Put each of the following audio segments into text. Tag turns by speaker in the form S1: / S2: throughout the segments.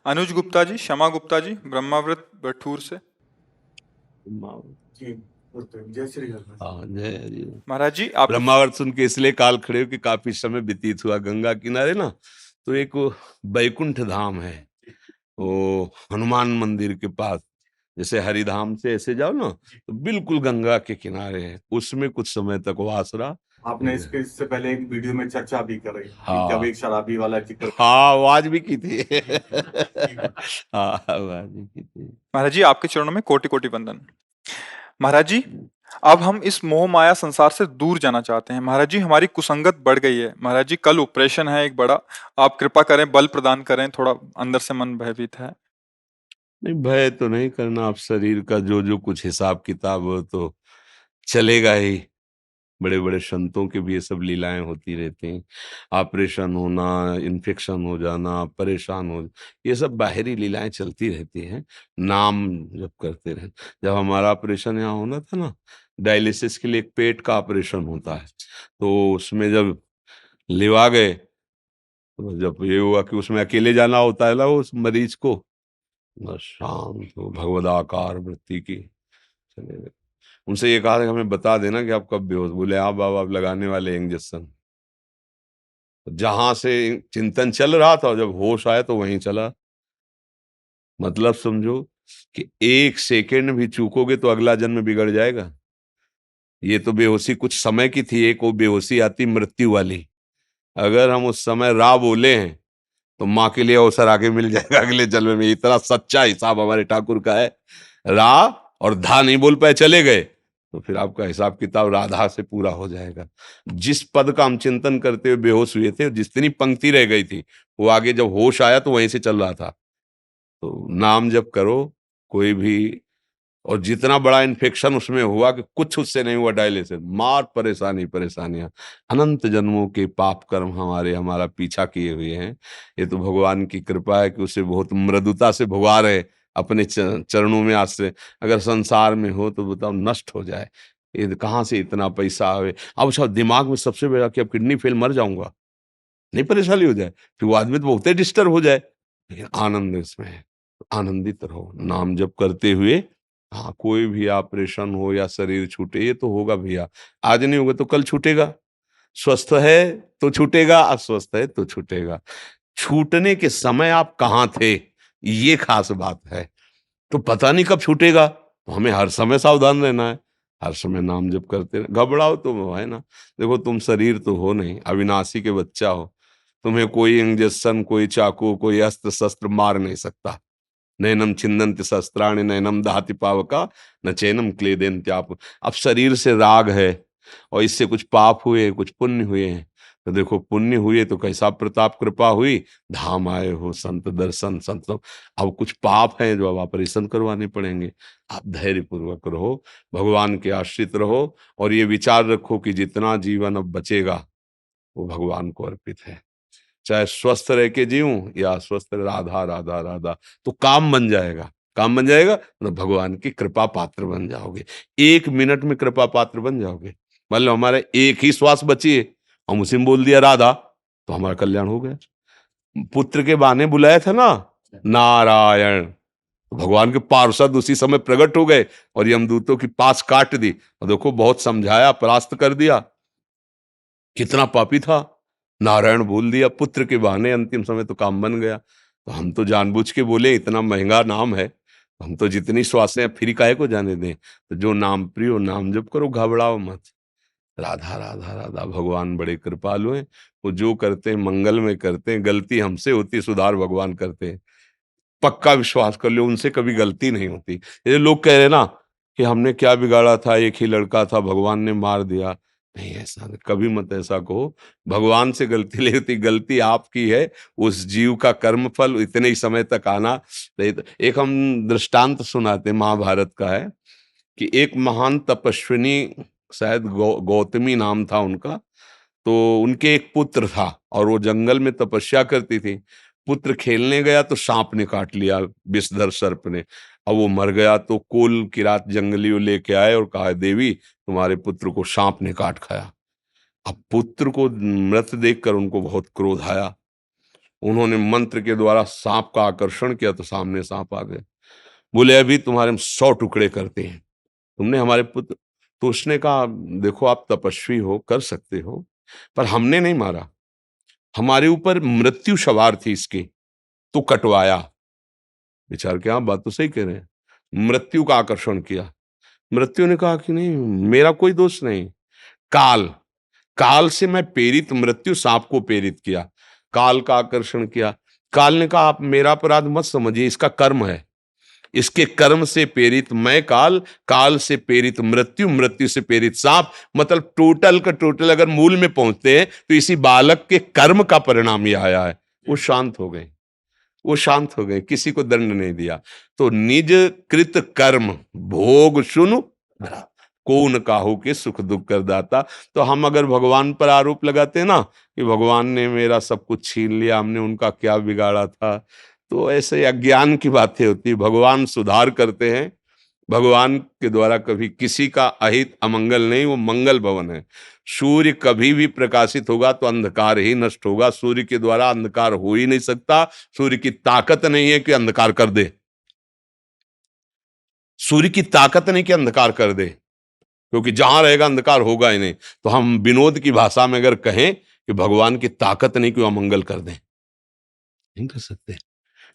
S1: अनुज गुप्ता जी, क्षमा गुप्ता जी, ब्रह्माव्रत बठूर से।
S2: जी, जय श्री राम।
S3: हाँ, जय हरि।
S1: महाराज जी आपके
S3: ब्रह्मावर्त सुन के इसलिए काल खड़े हो कि काफी समय व्यतीत हुआ गंगा किनारे ना, तो एक वो बैकुंठ धाम है, वो हनुमान मंदिर के पास। जैसे हरिधाम से ऐसे जाओ ना, तो बिल्कुल गंगा के किनारे है, उसमें कुछ समय तक वास रहा।
S2: आपने इससे पहले एक वीडियो में चर्चा भी करी कि जब
S3: हाँ
S2: एक शराबी वाला जिक्र।
S3: हाँ, आवाज भी की थी। हाँ, आवाज भी की थी।
S1: महाराज जी आपके चरणों में कोटि कोटि वंदन। महाराज जी अब हम इस मोह माया संसार से दूर जाना चाहते हैं। महाराज जी हमारी कुसंगत बढ़ गई है। महाराज जी कल ऑपरेशन है एक बड़ा, आप कृपा करें, बल प्रदान करें, थोड़ा अंदर से मन भयभीत है।
S3: नहीं, भय तो नहीं करना। आप शरीर का जो जो कुछ हिसाब किताब हो तो चलेगा ही। बड़े बड़े संतों के भी ये सब लीलाएं होती रहती हैं। ऑपरेशन होना, इन्फेक्शन हो जाना, परेशान हो, ये सब बाहरी लीलाएं चलती रहती हैं। नाम जब करते रहे। जब हमारा ऑपरेशन यहाँ होना था ना, डायलिसिस के लिए एक पेट का ऑपरेशन होता है, तो उसमें जब लिवा गए, तो जब ये हुआ कि उसमें अकेले जाना होता है ना उस मरीज को, बस शांत हो भगवदाकार वृत्ति की चले गए। उनसे ये कहा कि हमें बता देना कि आप कब बेहोश। बोले हाँ बाबा, आप लगाने वाले इंजेक्शन। जहां से चिंतन चल रहा था, जब होश आया तो वहीं चला। मतलब समझो कि एक सेकंड भी चूकोगे तो अगला जन्म बिगड़ जाएगा। ये तो बेहोशी कुछ समय की थी, एक वो बेहोशी आती मृत्यु वाली। अगर हम उस समय रा बोले हैं तो माँ के लिए अवसर आगे मिल जाएगा अगले जन्म में। इतना सच्चा हिसाब हमारे ठाकुर का है। रा और धा नहीं बोल पाए, चले गए, तो फिर आपका हिसाब किताब राधा से पूरा हो जाएगा। जिस पद का हम चिंतन करते हुए बेहोश हुए थे, जितनी पंक्ति रह गई थी, वो आगे जब होश आया तो वहीं से चल रहा था। तो नाम जब करो कोई भी, और जितना बड़ा इन्फेक्शन उसमें हुआ कि कुछ उससे नहीं हुआ, डायलिसिस मार परेशानी परेशानियां, अनंत जन्मों के पाप कर्म हमारा पीछा किए हुए हैं। ये तो भगवान की कृपा है कि उसे बहुत मृदुता से भुगा रहे अपने चरणों में आश्रय। अगर संसार में हो तो बताओ नष्ट हो जाए, ये कहाँ से इतना पैसा आवे। अब सब दिमाग में सबसे बड़ा कि अब किडनी फेल मर जाऊंगा, नहीं परेशानी हो जाए, फिर वो आदमी तो बहुत डिस्टर्ब हो जाए। लेकिन आनंद इसमें है, आनंदित रहो नाम जप करते हुए। हाँ, कोई भी ऑपरेशन हो या शरीर छूटे, ये तो होगा भैया। आज नहीं होगा तो कल छूटेगा। स्वस्थ है तो छूटेगा, अस्वस्थ है तो छूटेगा। छूटने के समय आप कहाँ थे, ये खास बात है। तो पता नहीं कब छूटेगा, तो हमें हर समय सावधान रहना है। हर समय नाम जप करते रहे। घबराओ तो वो है ना, देखो तुम शरीर तो हो नहीं, अविनाशी के बच्चा हो। तुम्हें कोई इंजेक्शन, कोई चाकू, कोई अस्त्र शस्त्र मार नहीं सकता। नैनम छिन्दन्ति शस्त्राणि नैनम दहति पावका न चैनम क्लेदयन्त्याप। अब शरीर से राग है और इससे कुछ पाप हुए, कुछ पुण्य हुए हैं। तो देखो पुण्य हुए तो कैसा प्रताप कृपा हुई, धाम आए हो संत दर्शन संत। अब कुछ पाप हैं जो अब ऑपरेशन करवाने पड़ेंगे। आप धैर्य पूर्वक रहो, भगवान के आश्रित रहो, और ये विचार रखो कि जितना जीवन अब बचेगा वो भगवान को अर्पित है। चाहे स्वस्थ रह के जीऊं या अस्वस्थ, राधा राधा राधा, तो काम बन जाएगा। काम बन जाएगा तो भगवान की कृपा पात्र बन जाओगे। 1 मिनट में कृपा पात्र बन जाओगे। मान लो हमारे एक ही श्वास बची है, हम उसी में बोल दिया राधा, तो हमारा कल्याण हो गया। पुत्र के बहाने बुलाया था ना, नारायण, तो भगवान के पार्षद उसी समय प्रकट हो गए और यमदूतों की पास काट दी। और देखो बहुत समझाया, परास्त कर दिया। कितना पापी था, नारायण बोल दिया पुत्र के बहाने, अंतिम समय तो काम बन गया। तो हम तो जानबूझ के बोले इतना महंगा नाम है, हम तो जितनी श्वासें फ्री काहे को जाने दें। तो जो नाम प्रिय हो नाम जप करो, घबराओ मत। राधा राधा राधा, भगवान बड़े कृपालु हैं। वो जो करते हैं मंगल में करते हैं। गलती हमसे होती, सुधार भगवान करते हैं। पक्का विश्वास कर लो, उनसे कभी गलती नहीं होती। ये लोग कह रहे ना कि हमने क्या बिगाड़ा था, एक ही लड़का था भगवान ने मार दिया। नहीं, ऐसा नहीं, कभी मत ऐसा कहो। भगवान से गलती नहीं होती, गलती आपकी है। उस जीव का कर्म फल इतने ही समय तक आना नहीं। तो एक हम दृष्टांत सुनाते, महाभारत का है कि एक महान तपस्विनी, शायद गौतमी नाम था उनका। तो उनके एक पुत्र था और वो जंगल में तपस्या करती थी। पुत्र खेलने गया तो सांप ने काट लिया, विषधर सर्प ने। अब वो मर गया तो कुल किरात जंगलियों लेके आए और कहा देवी तुम्हारे पुत्र को सांप ने काट खाया। अब पुत्र को मृत देखकर उनको बहुत क्रोध आया। उन्होंने मंत्र के द्वारा सांप का आकर्षण किया तो सामने सांप आ गए। बोले अभी तुम्हारे हम 100 टुकड़े करते हैं, तुमने हमारे पुत्र। तो उसने कहा देखो आप तपस्वी हो, कर सकते हो, पर हमने नहीं मारा, हमारे ऊपर मृत्यु सवार थी इसकी, तो कटवाया। विचार किया, बात तो सही कह रहे हैं, मृत्यु का आकर्षण किया। मृत्यु ने कहा कि नहीं, मेरा कोई दोष नहीं, काल काल से मैं प्रेरित, मृत्यु सांप को प्रेरित किया, काल का आकर्षण किया। काल ने कहा आप मेरा अपराध मत समझिए, इसका कर्म है, इसके कर्म से प्रेरित मैं काल, काल से प्रेरित मृत्यु, मृत्यु से प्रेरित सांप। मतलब टोटल का टोटल अगर मूल में पहुंचते हैं तो इसी बालक के कर्म का परिणाम यह आया है। वो शांत हो गए, वो शांत हो गए, किसी को दंड नहीं दिया। तो निज कृत कर्म भोग सुनु कौन काहू के सुख दुख कर दाता। तो हम अगर भगवान पर आरोप लगाते हैं ना कि भगवान ने मेरा सब कुछ छीन लिया, हमने उनका क्या बिगाड़ा था, तो ऐसे अज्ञान की बातें होती है। भगवान सुधार करते हैं, भगवान के द्वारा कभी किसी का अहित अमंगल नहीं, वो मंगल भवन है। सूर्य कभी भी प्रकाशित होगा तो अंधकार ही नष्ट होगा, सूर्य के द्वारा अंधकार हो ही नहीं सकता। सूर्य की ताकत नहीं है कि अंधकार कर दे, सूर्य की ताकत नहीं कि अंधकार कर दे, क्योंकि जहां रहेगा अंधकार होगा ही नहीं। तो हम विनोद की भाषा में अगर कहें कि भगवान की ताकत नहीं कि वो अमंगल कर दें, नहीं कर सकते।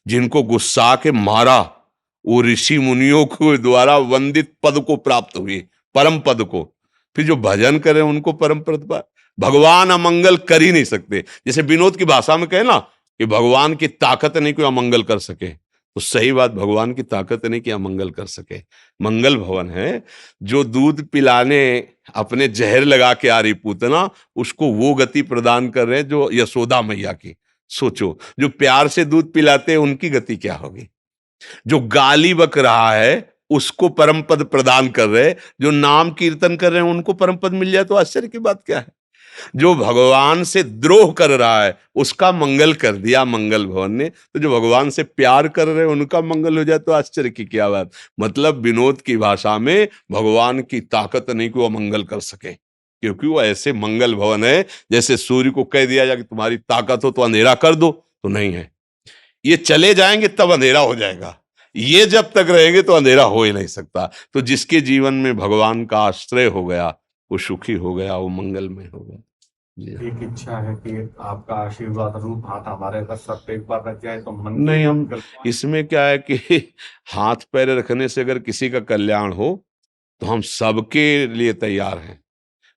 S3: जिनको गुस्सा के मारा वो ऋषि मुनियों के द्वारा वंदित पद को प्राप्त हुए, परम पद को। फिर जो भजन करें उनको परम पद पर, भगवान अमंगल कर ही नहीं सकते। जैसे विनोद की भाषा में कहे ना कि भगवान की ताकत नहीं कोई अमंगल कर सके, तो सही बात, भगवान की ताकत नहीं कि अमंगल कर सके। मंगल भवन है। जो दूध पिलाने अपने जहर लगा के आ रही पूतना, उसको वो गति प्रदान कर रहे हैं जो यशोदा मैया की। सोचो, जो प्यार से दूध पिलाते हैं उनकी गति क्या होगी। जो गाली बक रहा है उसको परम पद प्रदान कर रहे, जो नाम कीर्तन कर रहे हैं उनको परम पद मिल जाए तो आश्चर्य की बात क्या है। जो भगवान से द्रोह कर रहा है उसका मंगल कर दिया मंगल भवन ने, तो जो भगवान से प्यार कर रहे हैं उनका मंगल हो जाए तो आश्चर्य की क्या बात। मतलब विनोद की भाषा में भगवान की ताकत नहीं कि वो मंगल कर सके, क्योंकि वो ऐसे मंगल भवन है जैसे सूर्य को कह दिया जाए कि तुम्हारी ताकत हो तो अंधेरा कर दो, तो नहीं है। ये चले जाएंगे तब अंधेरा हो जाएगा, ये जब तक रहेंगे तो अंधेरा हो ही नहीं सकता। तो जिसके जीवन में भगवान का आश्रय हो गया वो सुखी हो गया, वो मंगलमय हो गया। जी हाँ।
S2: एक इच्छा है कि आपका आशीर्वाद रूप हाथ हमारे अगर सर पे एक बार रख जाए तो मन की
S3: नहीं, हम
S2: कल्पना।
S3: इसमें क्या है कि हाथ पैर रखने से अगर किसी का कल्याण हो तो हम सबके लिए तैयार हैं,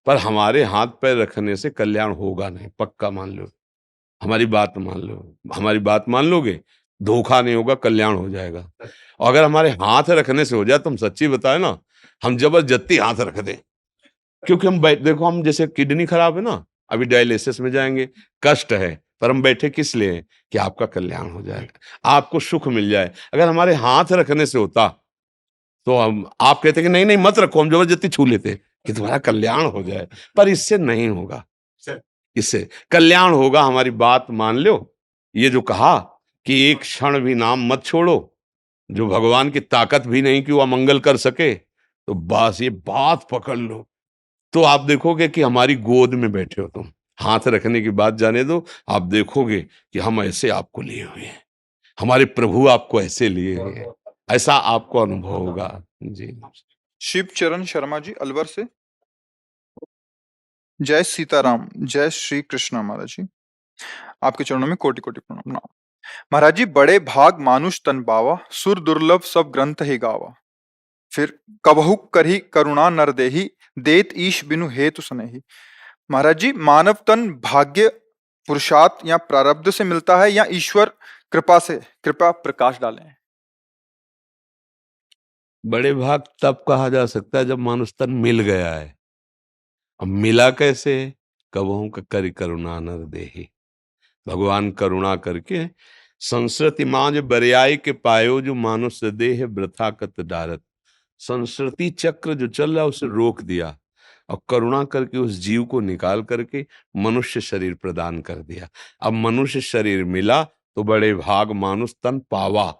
S3: पर हमारे हाथ पैर रखने से कल्याण होगा नहीं, पक्का मान लो। हमारी बात मान लो, हमारी बात मान लोगे, धोखा नहीं होगा, कल्याण हो जाएगा। और अगर हमारे हाथ रखने से हो जाए तो हम सच्ची बताए ना, हम जबरदस्ती हाथ रख दें, क्योंकि हम देखो, हम जैसे किडनी खराब है ना, अभी डायलिसिस में जाएंगे, कष्ट है, पर हम बैठे किस लिए हैं? कि आपका कल्याण हो जाए, आपको सुख मिल जाए। अगर हमारे हाथ रखने से होता तो हम, आप कहते कि नहीं नहीं मत रखो, हम जबरदस्ती छू लेते कि तुम्हारा कल्याण हो जाए, पर इससे नहीं होगा। इससे कल्याण होगा, हमारी बात मान लो। ये जो कहा कि एक क्षण भी नाम मत छोड़ो, जो भगवान की ताकत भी नहीं कि वो अमंगल कर सके, तो बस ये बात पकड़ लो, तो आप देखोगे कि हमारी गोद में बैठे हो तुम। हाथ रखने की बात जाने दो, आप देखोगे कि हम ऐसे आपको लिए हुए हैं, हमारे प्रभु आपको ऐसे लिए हुए हैं, ऐसा आपको अनुभव होगा। जी।
S1: शिव चरण शर्मा जी अलवर से। जय सीताराम, जय श्री कृष्ण महाराज जी। आपके चरणों में कोटि कोटि प्रणाम। महाराज जी, बड़े भाग मानुष तन पावा, सुर दुर्लभ सब ग्रंथ ही गावा। फिर कबहु करही करुणा नर देही, देत ईश बिनु हेतु सनेही। महाराज जी, मानव तन भाग्य पुरुषार्थ या प्रारब्ध से मिलता है या ईश्वर कृपा से? कृपा प्रकाश डालें।
S3: बड़े भाग तब कहा जा सकता है जब मानुष तन मिल गया है। अब मिला कैसे? कबहू करी करुणा नर देही, भगवान करुणा करके संस्कृति मांझ बरियाई के पायो, जो मानुष देह वृथा कत डारत। संस्कृति चक्र जो चल रहा है उसे रोक दिया और करुणा करके उस जीव को निकाल करके मनुष्य शरीर प्रदान कर दिया। अब मनुष्य शरीर मिला तो बड़े भाग मानुष तन पावा।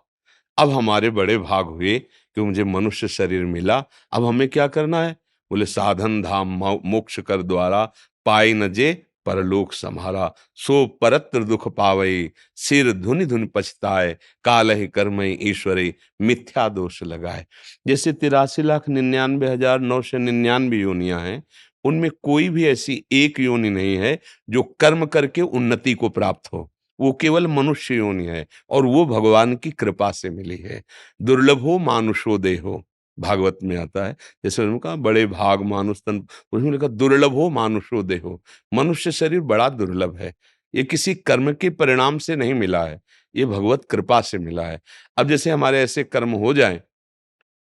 S3: अब हमारे बड़े भाग हुए कि मुझे मनुष्य शरीर मिला। अब हमें क्या करना है? बोले साधन धाम मोक्ष कर द्वारा, पाई न जे परलोक सम्हारा, सो परत्र दुख पावई, सिर धुनि धुनि पछताए, कालहि कर्मई ईश्वरी, मिथ्या दोष लगाए। जैसे 83,99,999 योनियां हैं, उनमें कोई भी ऐसी एक योनि नहीं है जो कर्म करके उन्नति को प्राप्त हो। वो केवल मनुष्य योनि है और वो भगवान की कृपा से मिली है। दुर्लभो मानुषो देहो, भागवत में आता है। जैसे उन्होंने कहा बड़े भाग मानुष तन, उसमें लिखा दुर्लभो मानुषो देहो, मनुष्य शरीर बड़ा दुर्लभ है। ये किसी कर्म के परिणाम से नहीं मिला है, ये भगवत कृपा से मिला है। अब जैसे हमारे ऐसे कर्म हो जाएं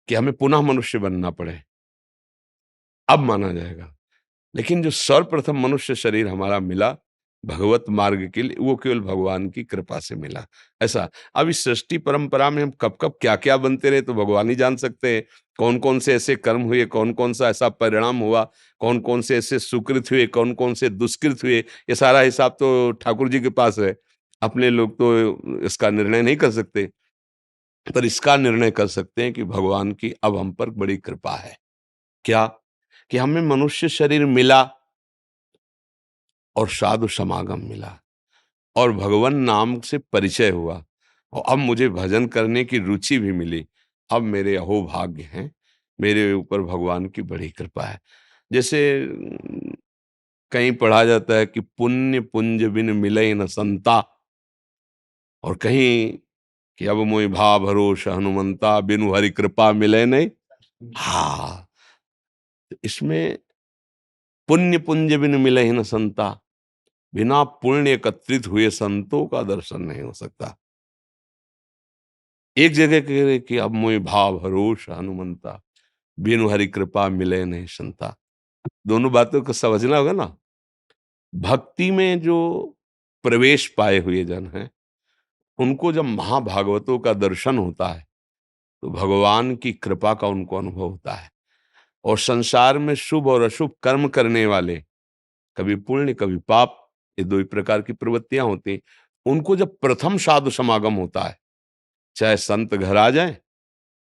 S3: कि हमें पुनः मनुष्य बनना पड़े, अब माना जाएगा। लेकिन जो सर्वप्रथम मनुष्य शरीर हमारा मिला भगवत मार्ग के लिए, वो केवल भगवान की कृपा से मिला। ऐसा अब इस सृष्टि परंपरा में हम कब कब क्या क्या बनते रहे तो भगवान ही जान सकते हैं। कौन कौन से ऐसे कर्म हुए, कौन कौन सा ऐसा परिणाम हुआ, कौन कौन से ऐसे सुकृत हुए, कौन कौन से दुष्कृत हुए, ये सारा हिसाब तो ठाकुर जी के पास है। अपने लोग तो इसका निर्णय नहीं कर सकते, पर इसका निर्णय कर सकते हैं कि भगवान की अब हम पर बड़ी कृपा है। क्या कि हमें मनुष्य शरीर मिला और साधु समागम मिला और भगवान नाम से परिचय हुआ और अब मुझे भजन करने की रुचि भी मिली। अब मेरे अहोभाग्य हैं, मेरे ऊपर भगवान की बड़ी कृपा है। जैसे कहीं पढ़ा जाता है कि पुण्य पुंज बिन मिले न संता, और कहीं कि अब मोहि भा भरोस हनुमंता, बिनु हरि कृपा मिले नहीं। हाँ, तो इसमें पुण्य पुंज बिन मिले न संता, बिना पुण्य एकत्रित हुए संतों का दर्शन नहीं हो सकता। एक जगह कह रहे कि अब मोहि भाव भरोस हनुमंता, बिनु हरि कृपा मिले नहीं संता। दोनों बातों को समझना होगा ना। भक्ति में जो प्रवेश पाए हुए जन हैं, उनको जब महाभागवतों का दर्शन होता है तो भगवान की कृपा का उनको अनुभव होता है। और संसार में शुभ और अशुभ कर्म करने वाले, कभी पुण्य कभी पाप, ये दो ही प्रकार की प्रवृत्तियां होती हैं। उनको जब प्रथम साधु समागम होता है, चाहे संत घर आ जाए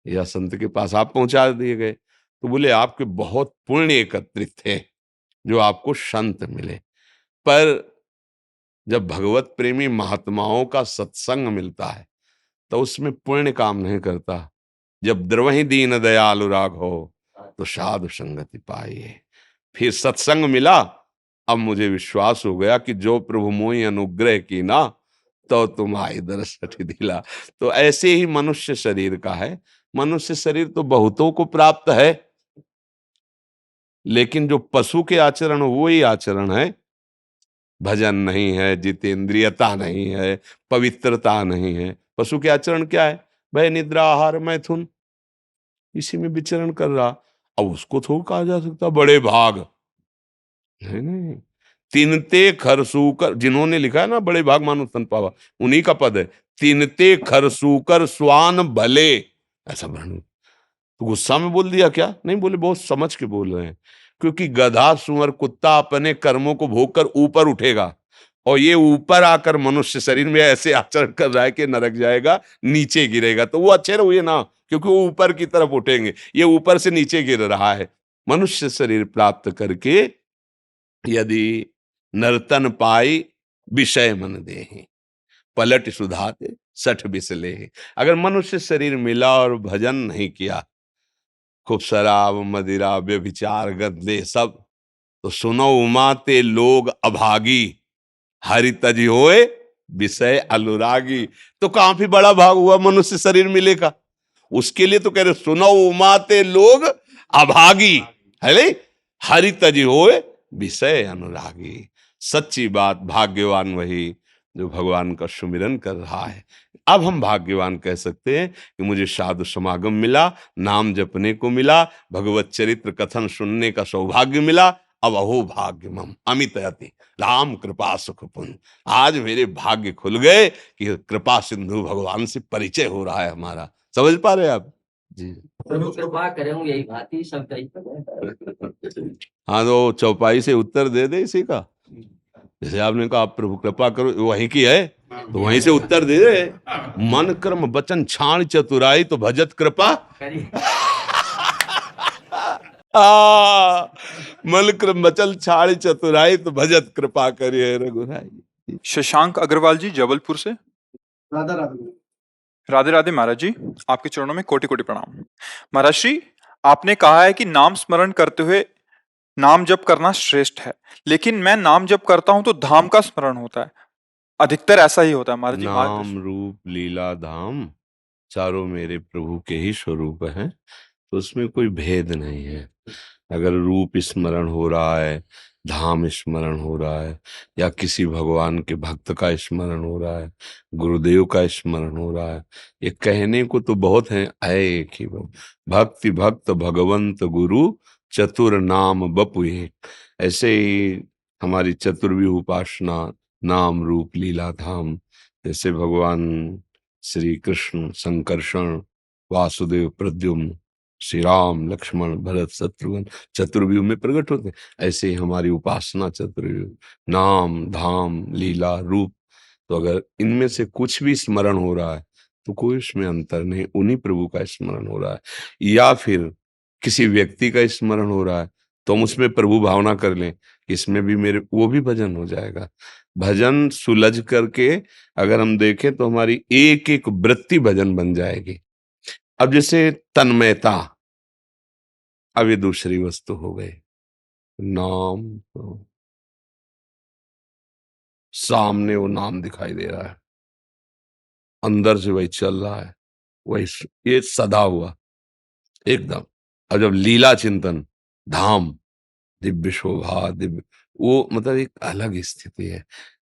S3: या संत के पास आप पहुंचा दिए गए, तो बोले आपके बहुत पुण्य एकत्रित थे जो आपको संत मिले। पर जब भगवत प्रेमी महात्माओं का सत्संग मिलता है तो उसमें पुण्य काम नहीं करता। जब द्रवहि दीन दयालु राघो, तो साधु संगति पाइए। फिर सत्संग मिला, अब मुझे विश्वास हो गया कि जो प्रभु मोहि अनुग्रह की ना, तो तुम्हारी दरस दिला। तो ऐसे ही मनुष्य शरीर का है। मनुष्य शरीर तो बहुतों को प्राप्त है, लेकिन जो पशु के आचरण वो ही आचरण है। भजन नहीं है, जितेंद्रियता नहीं है, पवित्रता नहीं है। पशु के आचरण क्या है? भय निद्रा आहार मैथुन, इसी में विचरण कर रहा। अब उसको थोड़ा कहा जा सकता बड़े भाग, नहीं नहीं। तिनते खरसूकर, जिन्होंने लिखा है ना बड़े भाग मानो तन पावा, उन्हीं का पद है। तिनते खरसूकर स्वान भले, ऐसा वर्णन। तो गुस्सा में बोल दिया क्या? नहीं बोले, बहुत समझ के बोल रहे हैं। क्योंकि गधा सुअर कुत्ता अपने कर्मों को भोग कर ऊपर उठेगा, और ये ऊपर आकर मनुष्य शरीर में ऐसे आचरण कर रहा है कि नरक जाएगा, नीचे गिरेगा। तो वो अच्छे रहुए ना, क्योंकि वो ऊपर की तरफ उठेंगे, ये ऊपर से नीचे गिर रहा है। मनुष्य शरीर प्राप्त करके यदि नर्तन पाई विषय मन देहि, पलट सुधाते सठ बिसले। अगर मनुष्य शरीर मिला और भजन नहीं किया, खूब शराब मदिरा व्यभिचार गंदे सब, तो सुनो उमाते लोग अभागी, हरि तजी होए विषय अनुरागी। तो काफी बड़ा भाग हुआ मनुष्य शरीर मिलेगा। उसके लिए तो कह रहे सुनो उमाते लोग अभागी, है हरि तजी होए विषय अनुरागी। सच्ची बात, भाग्यवान वही जो भगवान का सुमिरन कर रहा है। अब हम भाग्यवान कह सकते हैं कि मुझे साधु समागम मिला, नाम जपने को मिला, भगवत चरित्र कथन सुनने का सौभाग्य मिला। अब अहो भाग्य मम अमित अति राम कृपा सुख पुण्य। आज मेरे भाग्य खुल गए कि कृपा सिंधु भगवान से परिचय हो रहा है हमारा। समझ पा रहे हैं आप जी?
S4: प्रभु कृपा करूं यही भांति सब कही।
S3: हाँ, तो चौपाई से उत्तर दे दे इसी का। जैसे आपने कहा आप प्रभु कृपा करो, वही की है, तो वहीं से उत्तर दे दे। मन कर्म वचन छाण चतुराई, तो भजत कृपा। आ, मल मचल छाड़ चतुराई तो भजत कृपा करिए रघुराई।
S1: शशांक अग्रवाल जी जबलपुर से।
S2: राधा राधा।
S1: राधे राधे महाराज जी, आपके चरणों में कोटि कोटि प्रणाम। महाराज श्री, आपने कहा है कि नाम स्मरण करते हुए नाम जप करना श्रेष्ठ है, लेकिन मैं नाम जप करता हूं तो धाम का स्मरण होता है। अधिकतर ऐसा ही होता है महाराज जी।
S3: नाम रूप लीला धाम चारों मेरे प्रभु के ही स्वरूप हैं, तो उसमें कोई भेद नहीं है। अगर रूप स्मरण हो रहा है, धाम स्मरण हो रहा है, या किसी भगवान के भक्त का स्मरण हो रहा है, गुरुदेव का स्मरण हो रहा है, ये कहने को तो बहुत है, आए एक ही भक्ति भक्त भगवंत गुरु चतुर नाम बपु एक। ऐसे ही हमारी चतुर्व्यूह उपासना, नाम रूप लीला धाम, जैसे भगवान श्री कृष्ण संकर्षण वासुदेव प्रद्युम्न श्री राम लक्ष्मण भरत शत्रुघ्न चतुर्व्यूह में प्रकट होते हैं, ऐसे ही हमारी उपासना चतुर्व्यूह, नाम धाम लीला रूप। तो अगर इनमें से कुछ भी स्मरण हो रहा है तो कोई उसमें अंतर नहीं, उन्हीं प्रभु का स्मरण हो रहा है। या फिर किसी व्यक्ति का स्मरण हो रहा है तो हम उसमें प्रभु भावना कर लें, इसमें भी मेरे, वो भी भजन हो जाएगा। भजन सुलझ करके अगर हम देखें तो हमारी एक एक वृत्ति भजन बन जाएगी। अब जैसे तन्मयता, अब ये दूसरी वस्तु हो गई। नाम तो सामने वो नाम दिखाई दे रहा है, अंदर से वही चल रहा है, वही ये सदा हुआ एकदम। अब जब लीला चिंतन, धाम, दिव्य शोभा, दिव्य, वो मतलब एक अलग स्थिति है।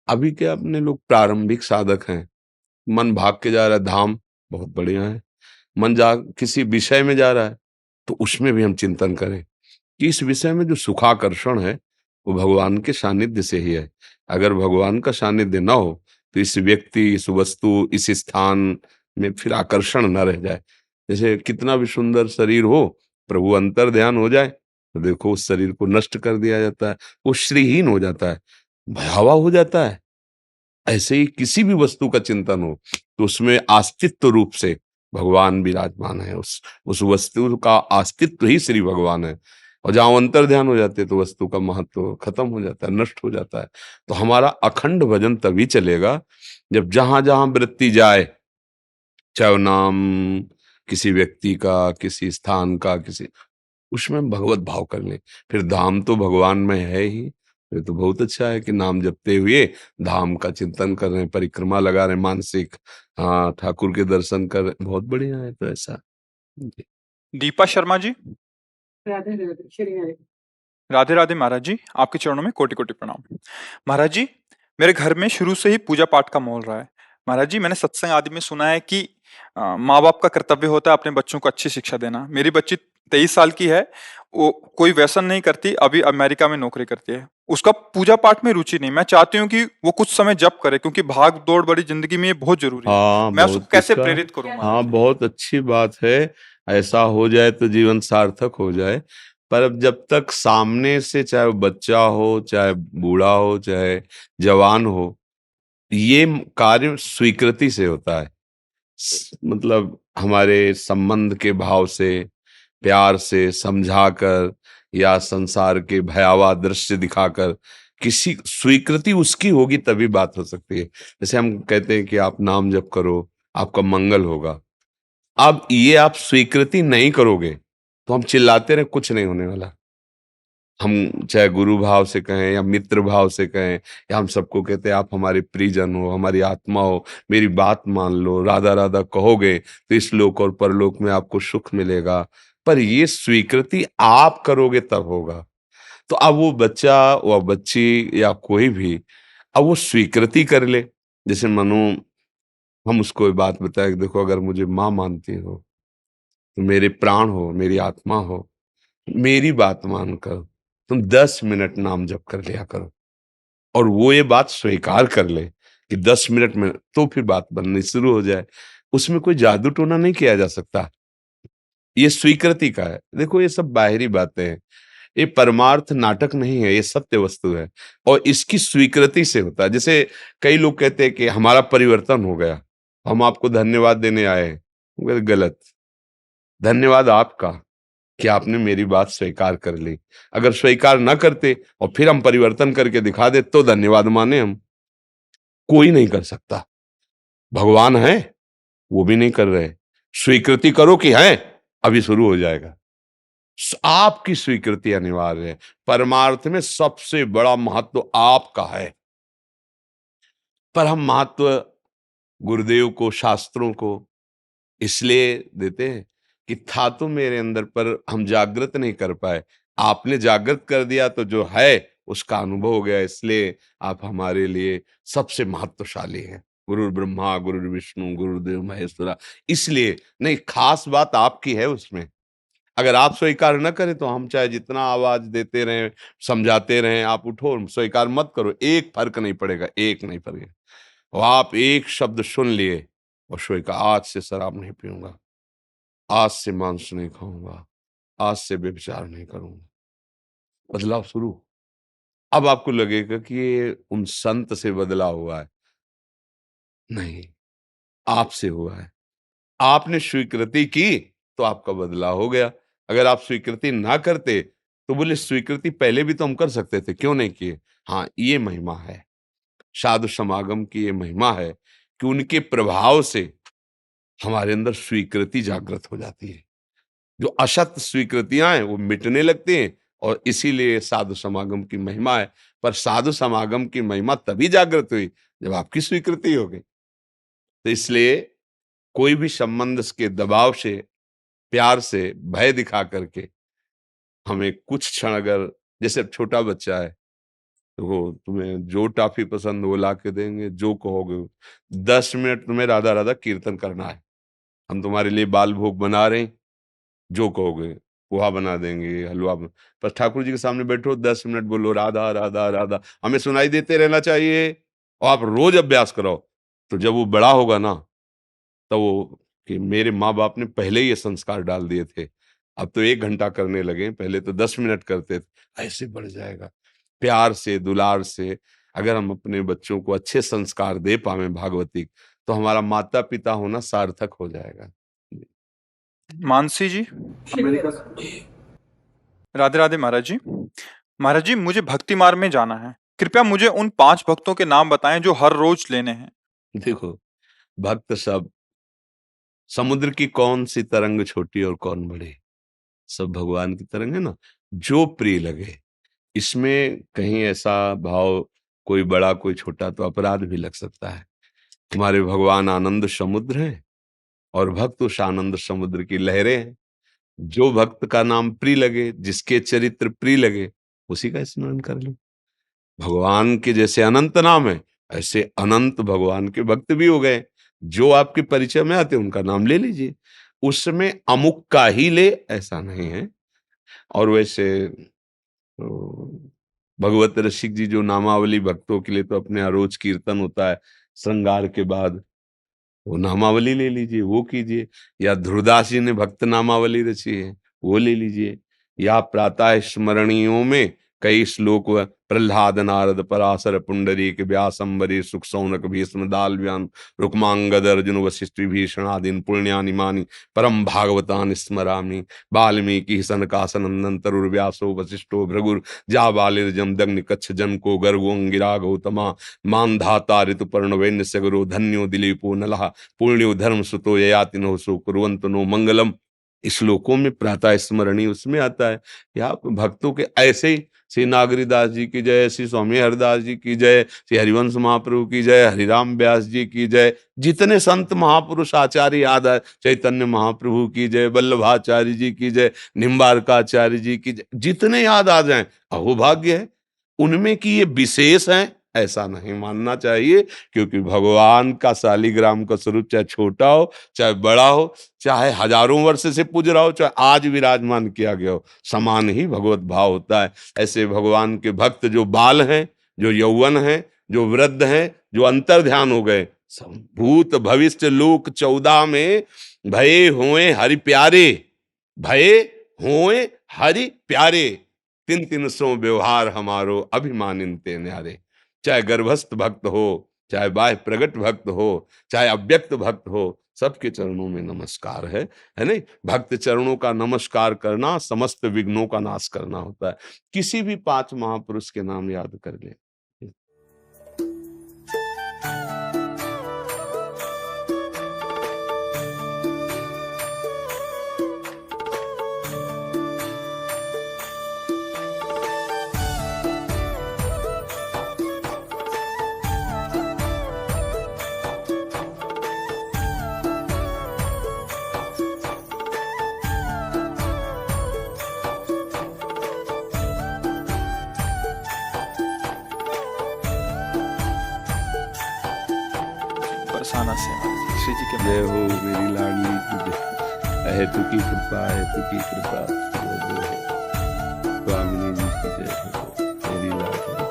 S3: अभी के अपने लोग प्रारंभिक साधक हैं, मन भाग के जा रहा है, धाम बहुत बढ़िया है। मन जा किसी विषय में जा रहा है तो उसमें भी हम चिंतन करें कि इस विषय में जो सुखाकर्षण है वो भगवान के सानिध्य से ही है। अगर भगवान का सानिध्य न हो तो इस व्यक्ति, इस वस्तु, इस स्थान में फिर आकर्षण न रह जाए। जैसे कितना भी सुंदर शरीर हो, प्रभु अंतर ध्यान हो जाए तो देखो उस शरीर को नष्ट कर दिया जाता है, वो श्रीहीन हो जाता है, भयावह हो जाता है। ऐसे ही किसी भी वस्तु का चिंतन हो तो उसमें अस्तित्व रूप से भगवान विराजमान है, उस वस्तु का अस्तित्व ही श्री भगवान है। और जहां अंतर ध्यान हो जाते तो वस्तु का महत्व खत्म हो जाता है, नष्ट हो जाता है। तो हमारा अखंड भजन तभी चलेगा जब जहां जहां वृत्ति जाए, चाहे वो नाम किसी व्यक्ति का, किसी स्थान का, किसी, उसमें हम भगवत भाव कर लें। फिर धाम तो भगवान में है ही, ये तो बहुत अच्छा है कि नाम जपते हुए धाम का चिंतन कर रहे हैं, परिक्रमा लगा रहे हैं मानसिक, हाँ ठाकुर के दर्शन कर रहे हैं, बहुत बढ़िया है। तो ऐसा जी।
S1: दीपा शर्मा जी।
S5: राधे राधे श्री हरि।
S1: राधे राधे महाराज जी, आपके चरणों में कोटि कोटि प्रणाम। महाराज जी, मेरे घर में शुरू से ही पूजा पाठ का माहौल रहा है। महाराज जी, मैंने सत्संग आदि में सुना है कि माँ बाप का कर्तव्य होता है अपने बच्चों को अच्छी शिक्षा देना। मेरी बच्ची 23 साल की है, वो कोई व्यसन नहीं करती, अभी अमेरिका में नौकरी करती है। उसका पूजा पाठ में रुचि नहीं। मैं चाहती हूँ कि वो कुछ समय जप करे, क्योंकि भाग दौड़ बड़ी जिंदगी में ये बहुत जरूरी है।
S3: हाँ
S1: मैं उसको
S3: बहुत
S1: कैसे
S3: इसका,
S1: प्रेरित करूँ महाराज
S3: हाँ
S1: जी?
S3: बहुत अच्छी बात है। ऐसा हो जाए तो जीवन सार्थक हो जाए। पर अब जब तक सामने से, चाहे वो बच्चा हो, चाहे बूढ़ा हो, चाहे जवान हो, ये कार्य स्वीकृति से होता है। मतलब हमारे संबंध के भाव से, प्यार से समझाकर, या संसार के भयावह दृश्य दिखाकर, किसी स्वीकृति उसकी होगी तभी बात हो सकती है। जैसे हम कहते हैं कि आप नाम जप करो, आपका मंगल होगा। अब ये आप स्वीकृति नहीं करोगे तो हम चिल्लाते रहे, कुछ नहीं होने वाला। हम चाहे गुरु भाव से कहें या मित्र भाव से कहें, या हम सबको कहते हैं आप हमारे परिजन हो, हमारी आत्मा हो, मेरी बात मान लो, राधा राधा कहोगे तो इस लोक और परलोक में आपको सुख मिलेगा। पर ये स्वीकृति आप करोगे तब होगा। तो अब वो बच्चा या बच्ची या कोई भी, अब वो स्वीकृति कर ले। जैसे मनु, हम उसको ये बात बताए कि देखो अगर मुझे माँ मानती हो तो मेरे प्राण हो, मेरी आत्मा हो, मेरी बात मानकर तुम 10 मिनट नाम जप कर लिया करो। और वो ये बात स्वीकार कर ले कि 10 मिनट में, तो फिर बात बननी शुरू हो जाए। उसमें कोई जादू टोना नहीं किया जा सकता, ये स्वीकृति का है। देखो ये सब बाहरी बातें हैं, ये परमार्थ नाटक नहीं है, ये सत्य वस्तु है और इसकी स्वीकृति से होता है। जैसे कई लोग कहते हैं कि हमारा परिवर्तन हो गया, हम आपको धन्यवाद देने आए हैं। गलत। धन्यवाद आपका, कि आपने मेरी बात स्वीकार कर ली। अगर स्वीकार ना करते और फिर हम परिवर्तन करके दिखा दे तो धन्यवाद माने हम। कोई नहीं कर सकता। भगवान है, वो भी नहीं कर रहे। स्वीकृति करो कि हैं, अभी शुरू हो जाएगा। आपकी स्वीकृति अनिवार्य है। परमार्थ में सबसे बड़ा महत्व आपका है। पर हम महत्व गुरुदेव को, शास्त्रों को इसलिए देते हैं कि था तो मेरे अंदर, पर हम जागृत नहीं कर पाए। आपने जागृत कर दिया तो जो है उसका अनुभव हो गया, इसलिए आप हमारे लिए सबसे महत्वशाली हैं। गुरु ब्रह्मा, गुरु विष्णु, गुरुदेव महेश्वरा। इसलिए नहीं, खास बात आपकी है उसमें। अगर आप स्वीकार न करें तो हम चाहे जितना आवाज देते रहें, समझाते रहें, आप उठो, स्वीकार मत करो, एक फर्क नहीं पड़ेगा, एक नहीं पड़ेगा। और आप एक शब्द सुन लिए और स्वीकार, आज से शराब नहीं पीऊंगा, आज से मांस नहीं खाऊंगा, आज से व्यभिचार नहीं करूंगा, बदलाव शुरू। अब आपको लगेगा कि ये उन संत से बदला हुआ है। नहीं, आपसे हुआ है। आपने स्वीकृति की तो आपका बदलाव हो गया। अगर आप स्वीकृति ना करते तो बोले स्वीकृति पहले भी तो हम कर सकते थे, क्यों नहीं किए? हाँ, ये महिमा है, साधु समागम की ये महिमा है कि उनके प्रभाव से हमारे अंदर स्वीकृति जागृत हो जाती है। जो असत स्वीकृतियां हैं वो मिटने लगती हैं, और इसीलिए साधु समागम की महिमा है। पर साधु समागम की महिमा तभी जागृत हुई जब आपकी स्वीकृति हो गई। तो इसलिए कोई भी संबंध के दबाव से, प्यार से, भय दिखा करके हमें कुछ क्षण, अगर जैसे अब छोटा बच्चा है तो वो तुम्हें जो टॉफी पसंद वो ला के देंगे, जो कहोगे। 10 मिनट तुम्हें राधा राधा कीर्तन करना है, हम तुम्हारे लिए बाल भोग बना रहे हैं, जो कहोगे पोहा बना देंगे, हलवा पर ठाकुर जी के सामने बैठो, 10 मिनट बोलो राधा राधा राधा, हमें सुनाई देते रहना चाहिए। और आप रोज अभ्यास करो, तो जब वो बड़ा होगा ना, तो वो कि मेरे माँ बाप ने पहले ही ये संस्कार डाल दिए थे, अब तो 1 घंटा करने लगे, पहले तो 10 मिनट करते थे। ऐसे बढ़ जाएगा। प्यार से, दुलार से अगर हम अपने बच्चों को अच्छे संस्कार दे पावे भागवतिक, तो हमारा माता पिता होना सार्थक हो जाएगा।
S1: मानसी जी,
S2: अमेरिका
S1: राधे राधे महाराज जी। महाराज जी, मुझे भक्ति मार्ग में जाना है, कृपया मुझे उन 5 भक्तों के नाम बताएं जो हर रोज लेने हैं।
S3: देखो, भक्त सब, समुद्र की कौन सी तरंग छोटी और कौन बड़ी, सब भगवान की तरंग है ना, जो प्रिय लगे। इसमें कहीं ऐसा भाव, कोई बड़ा कोई छोटा, तो अपराध भी लग सकता है। तुम्हारे भगवान आनंद समुद्र हैं और भक्त उस आनंद समुद्र की लहरें हैं। जो भक्त का नाम प्रिय लगे, जिसके चरित्र प्रिय लगे, उसी का स्मरण कर लो। भगवान के जैसे अनंत नाम है, ऐसे अनंत भगवान के भक्त भी हो गए। जो आपके परिचय में आते उनका नाम ले लीजिए, उसमें अमुक का ही ले ऐसा नहीं है। और वैसे तो भगवत रसिक जी जो नामावली भक्तों के लिए तो अपने यहाँ रोज कीर्तन होता है श्रृंगार के बाद, वो नामावली ले लीजिए, वो कीजिए। या ध्रुवदास जी ने भक्त नामावली रची है, वो ले लीजिए। या प्रातः स्मरणियों में कई श्लोक प्रहलाद नारद पराशर पुंडरीक व्यास अम्बरी सुख सौनक भीष्म दाल व्यान रुक्मांगद अर्जुन वशिष्ठ विभीषण आदीन पुण्यानि मानि परम भागवतान स्मरामि। वाल्मीकि सनकासनंदन तरुर्व्यासो वशिष्ठो भृगुर जाबालिर्जम दग्नि कच्छ जन को गर्गोंगिरा गौतमा मानधाता ऋतुपर्ण वैन्य सगरो धन्यो दिलीपो नलः पुण्यो धर्म सुतो ययातिनो सो कुर्वन्तु नो मंगलम। श्लोकों में प्रातः स्मरणी उसमें आता है। या भक्तों के ऐसे ही श्री नागरीदास जी की जय, श्री स्वामी हरिदास जी की जय, श्री हरिवंश महाप्रभु की जय, हरिराम व्यास जी की जय, जितने संत महापुरुष आचार्य याद है, चैतन्य महाप्रभु की जय, वल्लभाचार्य जी की जय, निम्बारकाचार्य जी की जय, जितने याद आ जाएं अहोभाग्य है। उनमें की ये विशेष है ऐसा नहीं मानना चाहिए, क्योंकि भगवान का शालिग्राम का स्वरूप चाहे छोटा हो चाहे बड़ा हो, चाहे हजारों वर्ष से पूज रहा हो चाहे आज विराजमान किया गया हो, समान ही भगवत भाव होता है। ऐसे भगवान के भक्त जो बाल हैं, जो यौवन हैं, जो वृद्ध हैं, जो अंतर ध्यान हो गए, सब भूत भविष्य लोक 14 में भये हुए हरि प्यारे, भये हुए हरि प्यारे, तिन तिन सो व्यवहार हमारो अभिमानिनते न्यारे। चाहे गर्भस्थ भक्त हो, चाहे बाह्य प्रगट भक्त हो, चाहे अव्यक्त भक्त हो, सबके चरणों में नमस्कार है नहीं? भक्त चरणों का नमस्कार करना समस्त विघ्नों का नाश करना होता है। किसी भी 5 महापुरुष के नाम याद कर लें।
S1: बरसाना से श्री जी के
S3: जय हो मेरी लाडली की जय। हेतु की कृपा, हेतु की कृपा। जय जय हो। स्वामिनी जी की जय हो। मेरी लाडली की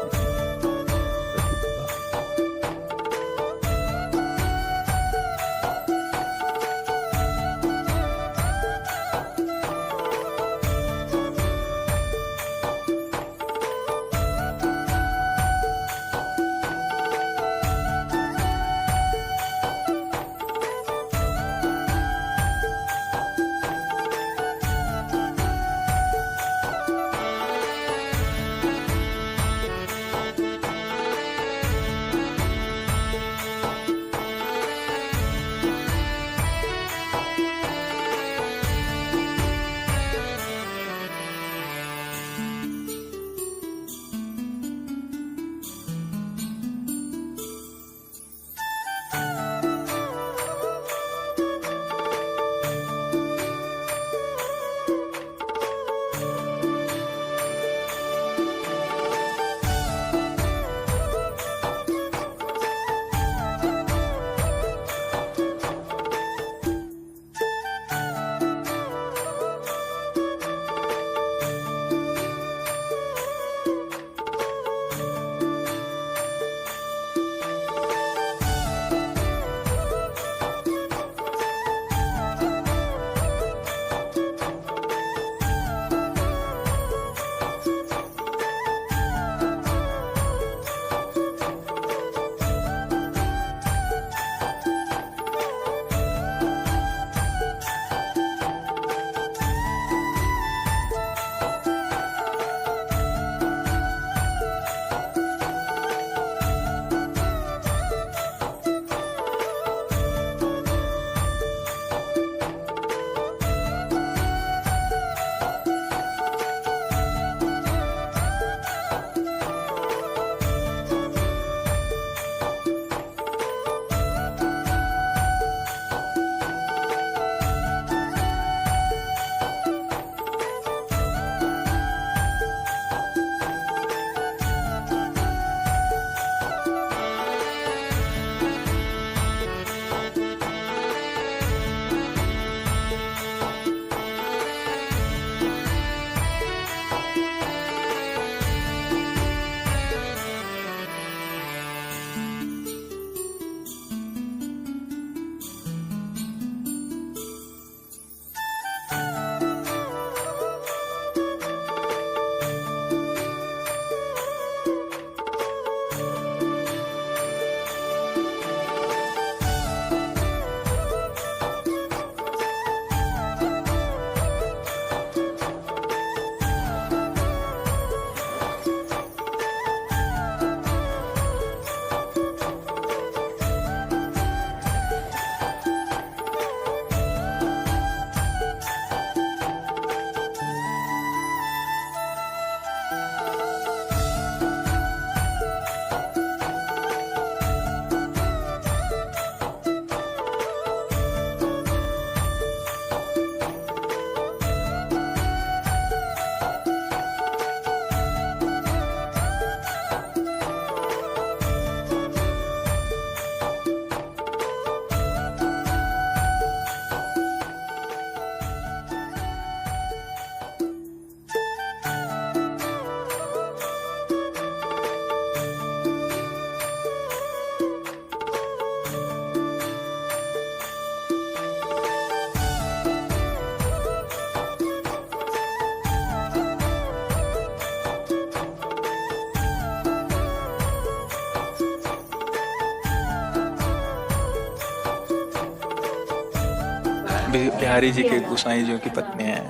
S1: बिहारी जी के गोसाई जी की पत्नी है।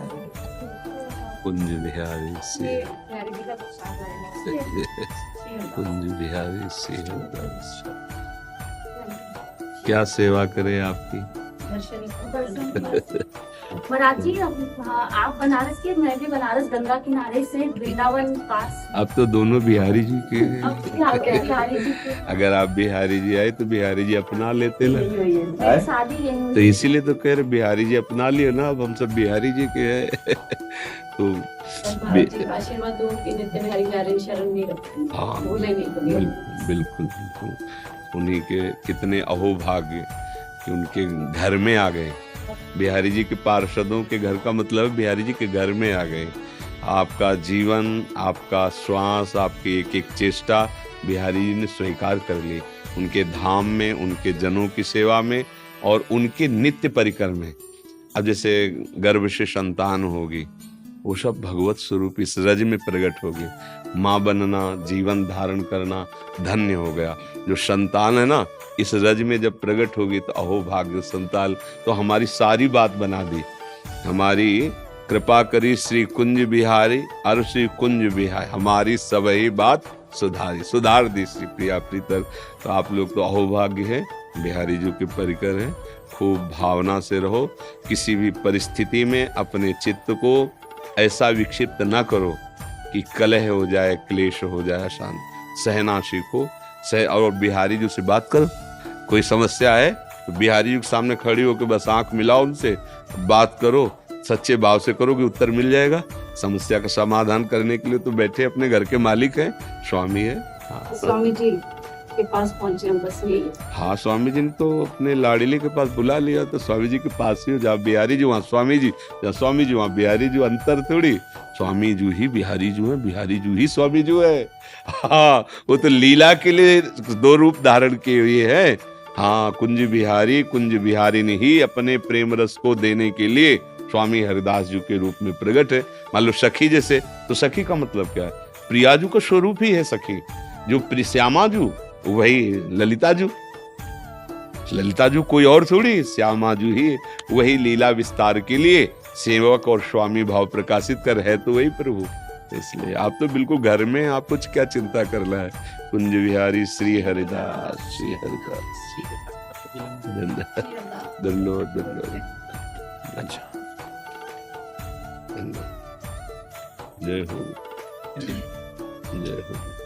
S3: कुंज बिहारी से
S5: बिहारी जी का प्रसाद है।
S3: कुंज बिहारी से क्या सेवा करे आपकी।
S6: महाराज जी आप बनारस के, मैं भी बनारस, गंगा किनारे से वृंदावन पास।
S3: अब तो दोनों बिहारी जी के हैं।
S6: अब बिहारी जी के
S3: अगर आप बिहारी जी आए तो बिहारी जी अपना लेते ना,
S6: मेरी शादी है।
S3: तो इसीलिए तो कह रहे बिहारी जी अपना लियो ना, अब हम सब बिहारी जी के हैं। तो
S5: महाराज जी का आशीर्वाद दो कि नित्य बिहारी नारायण शरण नहीं रखते,
S3: हाँ
S5: भूले नहीं कभी।
S3: बिल्कुल बिल्कुल, उन्हीं के कितने अहोभाग्य कि उनके घर में आ गए। बिहारी जी के पार्षदों के घर का मतलब बिहारी जी के घर में आ गए। आपका जीवन, आपका श्वास, आपकी एक एक चेष्टा बिहारी जी ने स्वीकार कर ली, उनके धाम में, उनके जनों की सेवा में और उनके नित्य परिकर में। अब जैसे गर्भ से संतान होगी, वो सब भगवत स्वरूप इस रज में प्रकट होगी। माँ बनना, जीवन धारण करना धन्य हो गया। जो संतान है ना, इस रज में जब प्रकट होगी तो अहो भाग्य संतान, तो हमारी सारी बात बना दी। हमारी कृपा करी श्री कुंज बिहारी, और श्री कुंज बिहारी हमारी सबही बात सुधार दी श्री प्रिया प्रीतर। तो आप लोग तो अहोभाग्य है, बिहारी जी के परिकर हैं। खूब भावना से रहो, किसी भी परिस्थिति में अपने चित्त को ऐसा विक्षिप्त ना करो कि कलह हो जाए, क्लेश हो जाए। शांत सहना सीखो, और बिहारी जी से बात करो। कोई समस्या है तो बिहारी जी के सामने खड़ी होकर बस आंख मिलाओ, उनसे बात करो, सच्चे भाव से करो कि उत्तर मिल जाएगा। समस्या का समाधान करने के लिए तो बैठे अपने घर के मालिक हैं, स्वामी है। हाँ।
S5: स्वामी जी के पास पहुंचे हम बस यही।
S3: हाँ, स्वामी जी ने तो अपने लाडली के पास बुला लिया, तो स्वामी जी के पास ही हो। जहाँ बिहारी जी वहाँ स्वामी जी, जहाँ स्वामी जी वहाँ बिहारी जी, अंतर थोड़ी। स्वामी जी ही बिहारी जी है, बिहारी जी ही स्वामी जी है। हाँ, वो तो लीला के लिए दो रूप धारण किए हुए हैं। हाँ, कुंज बिहारी ने ही अपने प्रेम रस को देने के लिए स्वामी हरिदास जी के रूप में प्रकट है। मान लो सखी जैसे, तो सखी का मतलब क्या है? प्रियाजू का स्वरूप ही है सखी। जो श्यामाजू वही ललिताजू, ललिताजू कोई और थोड़ी, श्यामाजू ही वही लीला विस्तार के लिए सेवक और स्वामी भाव प्रकाशित कर है, तो वही प्रभु। इसलिए आप तो बिल्कुल घर में, आप कुछ क्या चिंता करना है। कुंज बिहारी श्री हरिदास, श्री हरिदास, धन्यवाद।
S1: अच्छा,
S3: जय हो, जय हो।